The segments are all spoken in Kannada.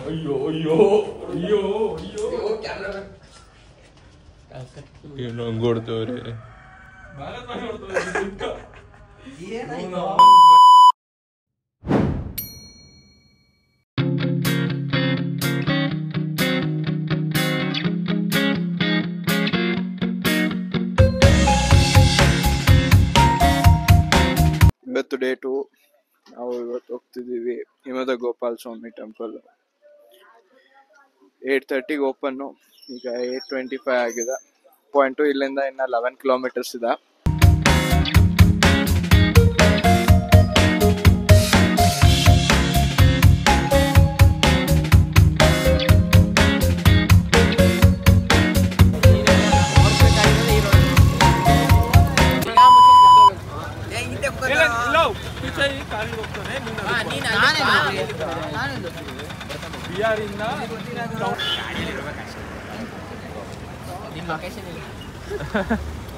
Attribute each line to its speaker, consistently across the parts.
Speaker 1: ಅಯ್ಯೋ ಅಯ್ಯೋ ಅಯ್ಯೋ ಅಯ್ಯೋ
Speaker 2: ಏನೋ ಕೊಡ್ತವ್ರೆ
Speaker 3: ಇವತ್ತು ಡೇ 2 ನಾವು ಇವತ್ತು ಹೋಗ್ತಿದ್ದೀವಿ ಹಿಮದ ಗೋಪಾಲ ಸ್ವಾಮಿ ಟೆಂಪಲ್. 8:30 ಓಪನ್, ಈಗ 8:25 ಆಗಿದೆ. ಪಾಯಿಂಟ್ ಇಲ್ಲಿಂದ ಇನ್ನ 11 ಕಿಲೋಮೀಟರ್ಸ್ ಇದೆ.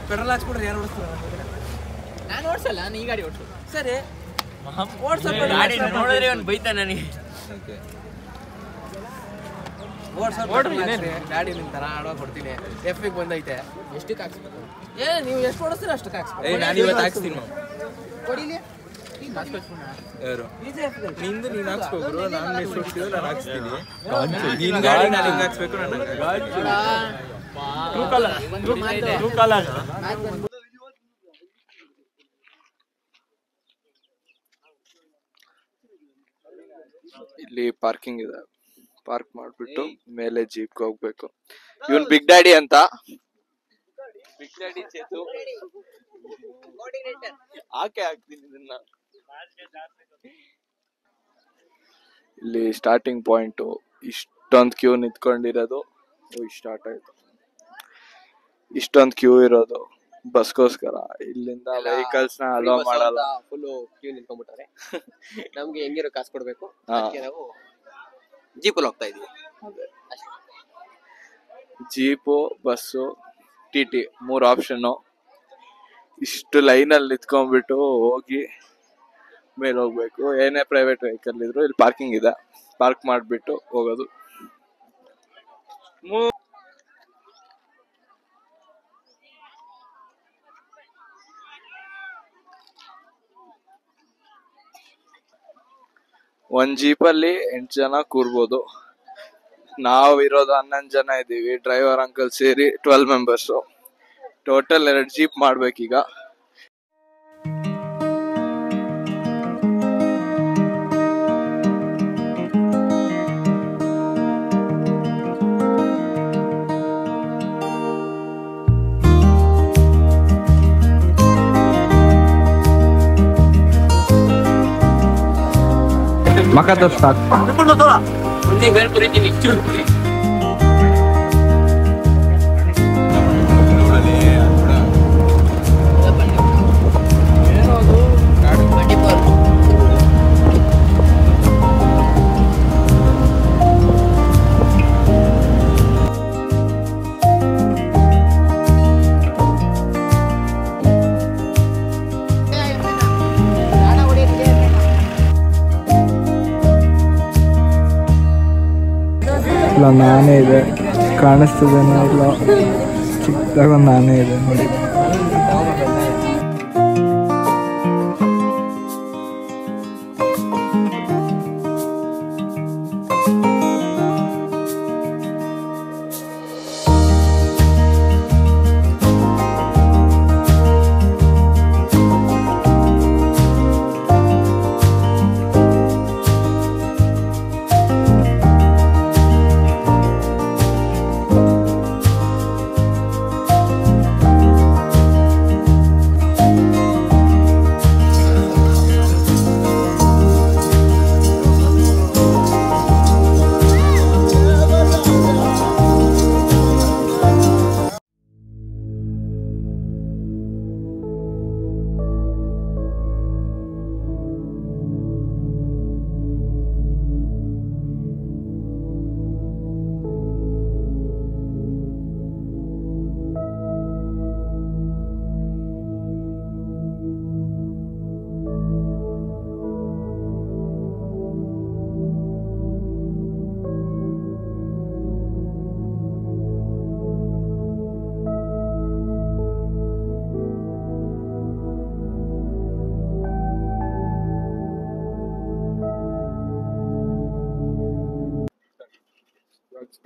Speaker 1: ಪೆಟ್ರೋಲ್ ಹಾಕ್ಸ್ಬಿಟ್ರೆ ಯಾರು ಓಡಿಸ್ತಾರೆ?
Speaker 4: ನಾನು ಓಡಿಸಲ್ಲ, ನಾನು ಈ ಗಾಡಿ ಓಡಿಸು.
Speaker 1: ಸರಿ
Speaker 4: ಗಾಡಿ ನೋಡಿದ್ರೆ ಅವ್ನು ಬೈತಾನೆ ನನಗೆ.
Speaker 1: ಗಾಡಿ ನಿಂತರ ಆಡೋ ಕೊಡ್ತೀನಿ. ಎಫ್ಗೆ ಬಂದೈತೆ.
Speaker 4: ಎಷ್ಟಕ್ಕೆ ಹಾಕ್ಸ್ಬೇಕು?
Speaker 1: ನೀವು ಎಷ್ಟು ಓಡಿಸ್ತೀರ ಅಷ್ಟಕ್ಕೆ ಹಾಕ್ಸ್ಬೇಕು.
Speaker 2: ನಾನು ಇವತ್ತು ಹಾಕ್ಸ್ತೀನಿ.
Speaker 4: ಕೊಡಿಲಿ
Speaker 2: ಯಾರು ನಿಂದು ನೀನು ಹಾಕ್ಸ್ಬೇಕು, ನಾನು ಎಷ್ಟು ಹೊಡ್ತಿದ್ರು ನಾನು ಹಾಕ್ಸ್ತೀನಿ. ನಿನ್ನ ಗಾಡಿ ನಾನು ಹಿಂಗೆ ಹಾಕ್ಸ್ಬೇಕು.
Speaker 3: ಇಲ್ಲಿ ಪಾರ್ಕಿಂಗ್ ಇದೆ. ಪಾರ್ಕ್ ಮಾಡ್ಬಿಟ್ಟು ಮೇಲೆ ಜೀಪ್ಗೆ ಹೋಗ್ಬೇಕು. ಇವನ್ ಬಿಗ್ ಡ್ಯಾಡಿ ಅಂತ. ಬಿಗ್ ಡ್ಯಾಡಿ ಚೇತು ಆಕೆ ಹಾಕ್ತೀನಿ ಇದನ್ನ. ಇಲ್ಲಿ ಸ್ಟಾರ್ಟಿಂಗ್ ಪಾಯಿಂಟ್ ಇಷ್ಟೊಂದು ಕ್ಯೂ ನಿಂತ್ಕೊಂಡಿರೋದು. ಸ್ಟಾರ್ಟ್ ಆಯ್ತು. ಇಷ್ಟೊಂದು ಕ್ಯೂ ಇರೋದು ಬಸ್ಗೋಸ್ಕರ. ಇಲ್ಲಿಂದ ವೆಹಿಕಲ್ಸ್ ನ ಅಲೋ ಮಾಡಲ್ಲ.
Speaker 4: ಫುಲ್ ಕ್ಯೂ ನಿಂತ್ಕೊಂಡ್ಬಿಟ್ಟಾರೆ. ನಮ್ಗೆ ಹೆಂಗಿರೋ ಕಾಸು ಕೊಡ್ಬೇಕು.
Speaker 3: ಹಾ.
Speaker 4: ನಾವು ಜೀಪಲ್ಲಿ ಹೋಗ್ತಾ ಇದೀವಿ.
Speaker 3: ಜೀಪು, ಬಸ್ಸು, ಟಿ 3 ಆಪ್ಷನ್. ಇಷ್ಟು ಲೈನಲ್ಲಿ ನಿಂತ್ಕೊಂಡ್ಬಿಟ್ಟು ಹೋಗಿ ಮೇಲೆ ಹೋಗ್ಬೇಕು. ಏನೇ ಪ್ರೈವೇಟ್ ವೆಹಿಕಲ್ ಇದ್ರು ಇಲ್ಲಿ ಪಾರ್ಕಿಂಗ್ ಇದೆ. ಪಾರ್ಕ್ ಮಾಡ್ಬಿಟ್ಟು ಹೋಗೋದು. ಒಂದ್ ಜೀಪಲ್ಲಿ 8 ಜನ ಕೂರ್ಬೋದು. ನಾವಿರೋದು 11 ಜನ ಇದ್ದೀವಿ. ಡ್ರೈವರ್ ಅಂಕಲ್ ಸೇರಿ 12 ಮೆಂಬರ್ಸ್. ಟೋಟಲ್ 2 ಜೀಪ್ ಮಾಡ್ಬೇಕೀಗ.
Speaker 2: ಮಕ್ಕದ ಸ್ಟಾರ್ಟ್
Speaker 4: ಮುಂದೆ ಬೇರ್ಪುರಿತೀನಿ.
Speaker 3: ಇಲ್ಲ ನಾನೇ ಇದೆ, ಕಾಣಿಸ್ತದೇನೋ ಇಲ್ಲ, ಚಿಕ್ಕದಾಗ ಒಂದು ನಾನೇ ಇದೆ ನೋಡಿ.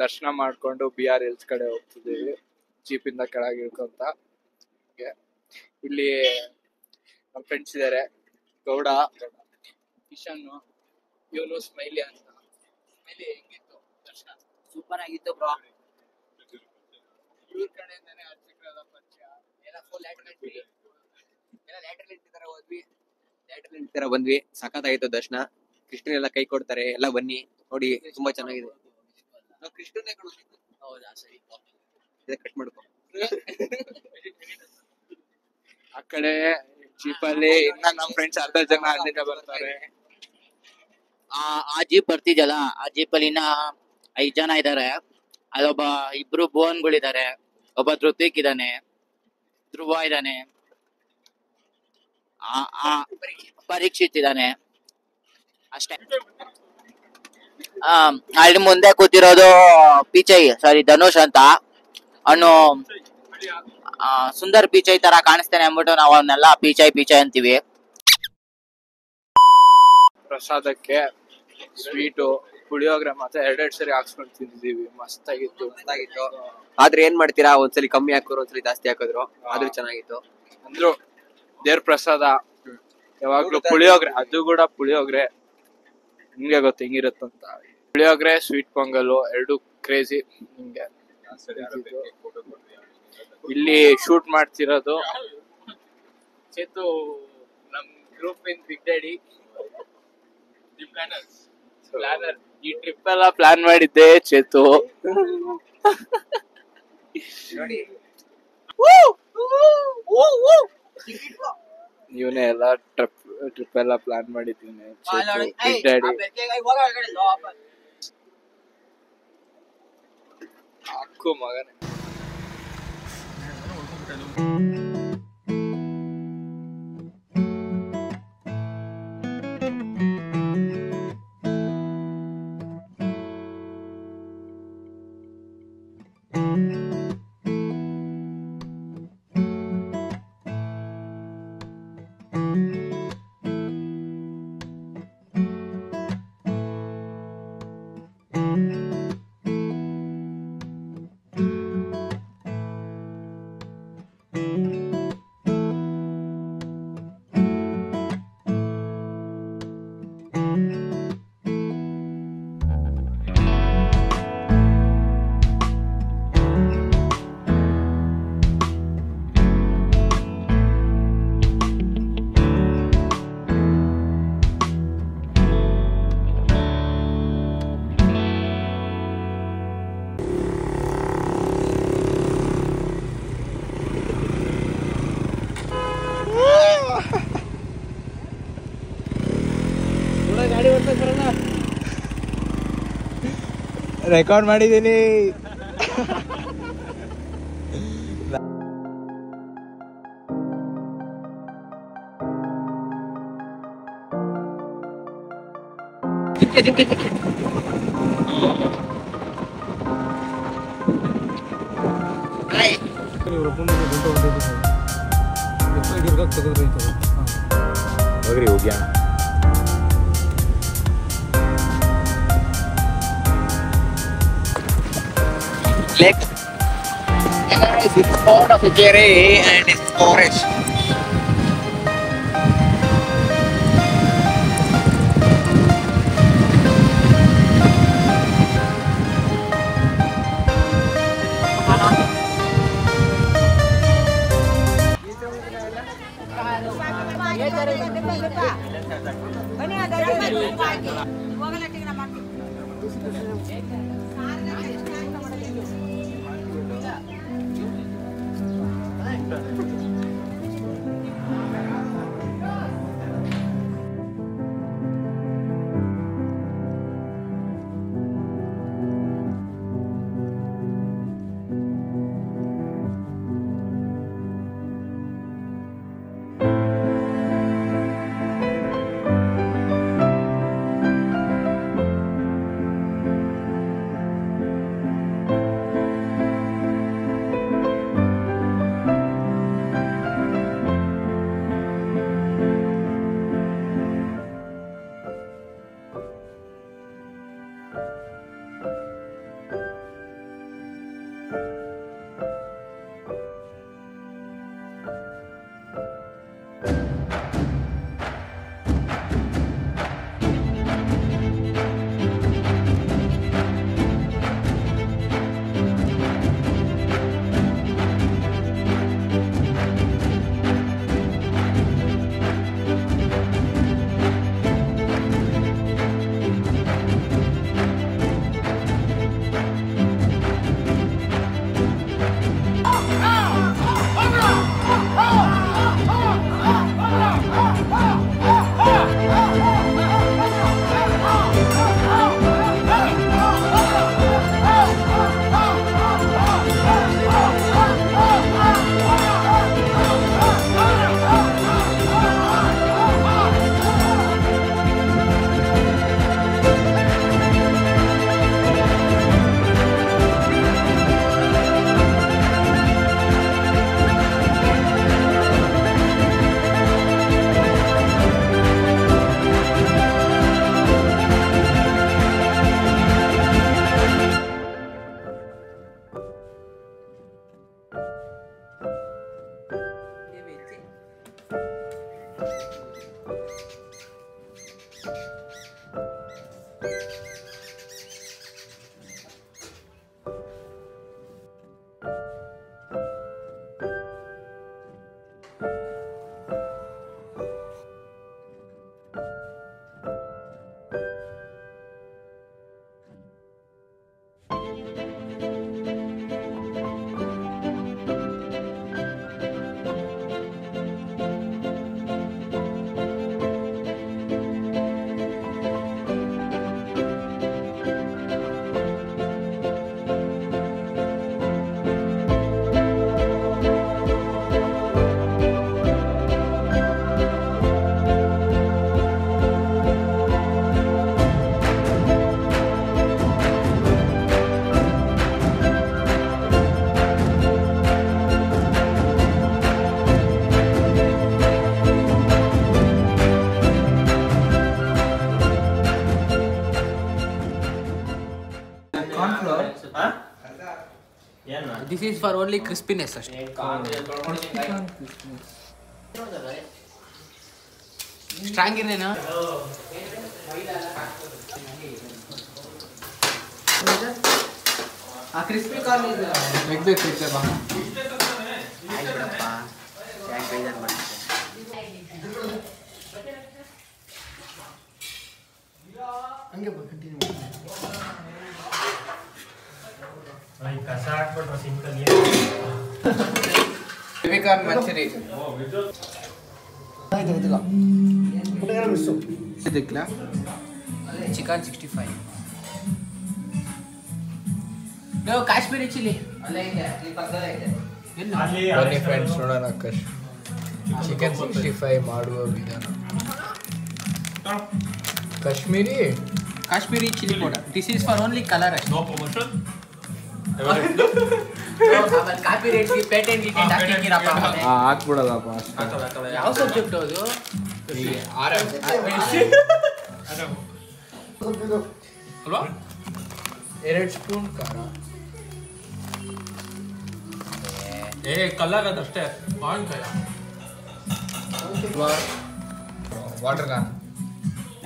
Speaker 3: ದರ್ಶನ ಮಾಡ್ಕೊಂಡು BR ಹಿಲ್ಸ್ ಕಡೆ ಹೋಗ್ತಿದ್ದೀವಿ. ಜೀಪಿಂದ ಕೆಳಗೆ ಇಳ್ಕೊಂತ. ಇಲ್ಲಿ ನಮ್ಮ ಫ್ರೆಂಡ್ಸ್ ಇದಾರೆ, ಗೌಡ, ಕಿಶನ್, ಇವನು ಸ್ಮೈಲಿ ಅಂತ. ಸ್ಮೈಲಿ ಹೆಂಗಿತ್ತು ದರ್ಶನ?
Speaker 5: ಸೂಪರ್ ಆಗಿತ್ತು ಬ್ರೋ.
Speaker 3: ಇವ್ರ ಕಡೆಯಿಂದಾನೆ ಅರ್ಚಕರೆಲ್ಲ ಪರಿಚಯ.
Speaker 5: ಎಲ್ಲ ಫುಲ್ ಲ್ಯಾಟರಲ್ ತರ ಬಂದ್ವಿ. ಸಖತ್ತಾಗಿತ್ತು ದರ್ಶನ. ಕೃಷ್ಣ ಎಲ್ಲ ಕೈ ಕೊಡ್ತಾರೆ, ಎಲ್ಲ ಬನ್ನಿ ನೋಡಿ, ತುಂಬಾ ಚೆನ್ನಾಗಿದೆ. ನಾವು ಕೃಷ್ಣನೇ ಕೊಡ್ಬೇಕು. ಹೌದಾ, ಸರಿ, ಕಟ್ ಮಾಡ್ಕೊ.
Speaker 3: ಆ ಕಡೆ ಜೀಪಲ್ಲಿ ಇನ್ನ ನಮ್ಮ ಫ್ರೆಂಡ್ಸ್ ಅರ್ಧ ಜನ ಅಲ್ಲಿಂದ ಬರ್ತಾರೆ.
Speaker 5: ಆ ಜೀಪ್ ಬರ್ತಿದ್ಯಲ್ಲ, ಆ ಜೀಪಲ್ಲಿ ಇನ್ನ 5 ಜನ ಇದಾರೆ. ಅಲ್ಲೊಬ್ಬ 2 ಭುವನ್ಗಳಿದಾರೆ, ಒಬ್ಬ ಧೃತಿಕ್ ಇದಾನೆ, ಧ್ರುವ ಇದಾನೆ, ಪರೀಕ್ಷಿತ್ ಇದಾನೆ, ಅಷ್ಟೇ. ಅಲ್ಲಿ ಮುಂದೆ ಕೂತಿರೋದು ಧನುಷ್ ಅಂತ. ಅವನು ಸುಂದರ್ ಪಿಚೈ ತರ ಕಾಣಿಸ್ತಾನೆ ಅಂದ್ಬಿಟ್ಟು ನಾವು ಅವನ್ನೆಲ್ಲ ಪಿಚೈ ಅಂತೀವಿ.
Speaker 3: ಪ್ರಸಾದಕ್ಕೆ ಸ್ವೀಟು, ಪುಳಿಯೋಗರೆ ಮಾತ್ರ 2 ಸರಿ ಹಾಕ್ಸ್ಕೊಂಡು ತಿಂದಿದೀವಿ. ಮಸ್ತಾಗಿತ್ತು.
Speaker 5: ಆದ್ರೆ ಏನ್ ಮಾಡ್ತೀರಾ, ಒಂದ್ಸಲಿ ಕಮ್ಮಿ ಹಾಕೋರು, ಒಂದ್ಸಲಿ ಜಾಸ್ತಿ ಹಾಕಿದ್ರು, ಆದ್ರೂ ಚೆನ್ನಾಗಿತ್ತು.
Speaker 3: ಅಂದ್ರು ದೇವ್ರ ಪ್ರಸಾದ ಯಾವಾಗ್ಲೂ ಪುಳಿಯೋಗರೆ, ಅದು ಕೂಡ ಪುಳಿಯೋಗರೆ ನಿಮ್ಗೆ ಗೊತ್ತ ಹೆಂಗಿರುತ್ತಂತ. Puliyogare, sweet pongal 2 crazy. ನಿಮ್ಗೆ ಇಲ್ಲಿ ಶೂಟ್ ಮಾಡ್ತಿರೋದು ಚೇತು, ನಮ್ group in big daddy planner. ಈ ಟ್ರಿಪ್ ಎಲ್ಲ ಪ್ಲಾನ್ ಮಾಡಿದ್ದೆ ಚೇತು. ಇವನೇ ಎಲ್ಲ ಟ್ರಿಪ್ ಎಲ್ಲ ಪ್ಲಾನ್ ಮಾಡಿದ್ದೀನಿ. ಬಿಗ್ ಡ್ಯಾಡಿ ಹಾಕು ಮಗನೇ.
Speaker 2: ರೆಕಾರ್ಡ್ ಮಾಡಿದ್ದೀನಿ. ಹೋಗ್ರಿ ಹೋಗ್ಯಾ.
Speaker 5: Next, it's part of the Jerry and it's forest.
Speaker 1: This is for only crispiness ಅಷ್ಟೇ. ಸ್ಟ್ರಾಂಗ್ ಇರೇನಾ? ಆ ಕ್ರಿಸ್ಪಿ ಕಾರ್ನ್ ತೆಗ್ಬೇಕು ಬಾ. ಹಂಗೆ ಕಂಟಿನ್ಯೂ
Speaker 2: ಕಸ ಹಾಕ್ಬಿಟ್ರೆ ಸಿಂಪಲ್
Speaker 1: ಬೇಬಿಕಾರ್ನ್ ಮಂಚೂರಿ ಚಿಕನ್ 65 ನೀವು ಕಾಶ್ಮೀರಿ ಚಿಲ್ಲಿ
Speaker 2: ಬನ್ನಿ ಫ್ರೆಂಡ್ಸ್ ನೋಡೋಣ ಚಿಕನ್ 65 ಮಾಡುವ ವಿಧಾನ.
Speaker 1: Kashmiri chilli powder. This is for only colour ಅಷ್ಟೇ.
Speaker 2: No promotion.
Speaker 1: Copyright patent
Speaker 3: ಹಾಕ್ಬಿಡೋದಪ್ಪ.
Speaker 1: ಯಾವ ಸಬ್ಜೆಕ್ಟ್ ಅದು?
Speaker 2: ಅಲ್ವಾ?
Speaker 3: 2 ಸ್ಪೂನ್ ಖಾರ.
Speaker 2: ಕಲರ್ ಅದಷ್ಟೇ. ಮಾವಿನಕಾಯ
Speaker 3: ವಾಟರ್ ಖಾರ.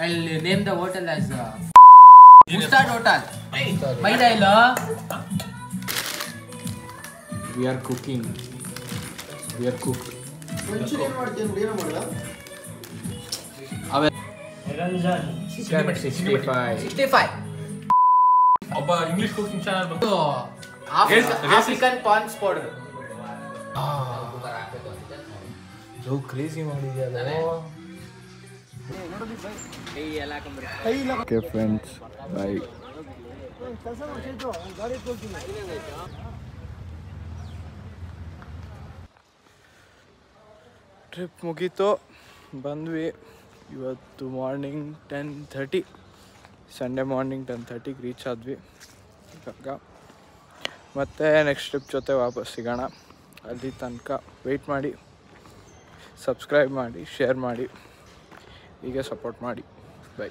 Speaker 1: I'll name the hotel as Mustard Hotel. Maida ಇಲ್ಲ.
Speaker 3: We are cooking. We are cooked. Chicken 65.
Speaker 2: ಒಬ್ಬ ಇಂಗ್ಲಿಷ್ ಕುಕಿಂಗ್ ಚಾನಲ್ ಬಂತು.
Speaker 1: African Pond's powder.
Speaker 3: So crazy ಮಾಡಿದ್ಯಲ್ಲ. Okay friends, bye. Trip ಮುಗೀತು, ಬಂದ್ವಿ. ಇವತ್ತು ಮಾರ್ನಿಂಗ್ 10:30, ಸಂಡೇ ಮಾರ್ನಿಂಗ್ 10:30ಗೆ ರೀಚ್ ಆದ್ವಿ ಇವಾಗ. ಮತ್ತೆ ನೆಕ್ಸ್ಟ್ ಟ್ರಿಪ್ ಜೊತೆ ವಾಪಸ್ ಸಿಗೋಣ. ಅಲ್ಲಿ ತನಕ ವೆಯ್ಟ್ ಮಾಡಿ, ಸಬ್ಸ್ಕ್ರೈಬ್ ಮಾಡಿ, ಶೇರ್ ಮಾಡಿ, ಹೀಗೆ ಸಪೋರ್ಟ್ ಮಾಡಿ. ಬೈ.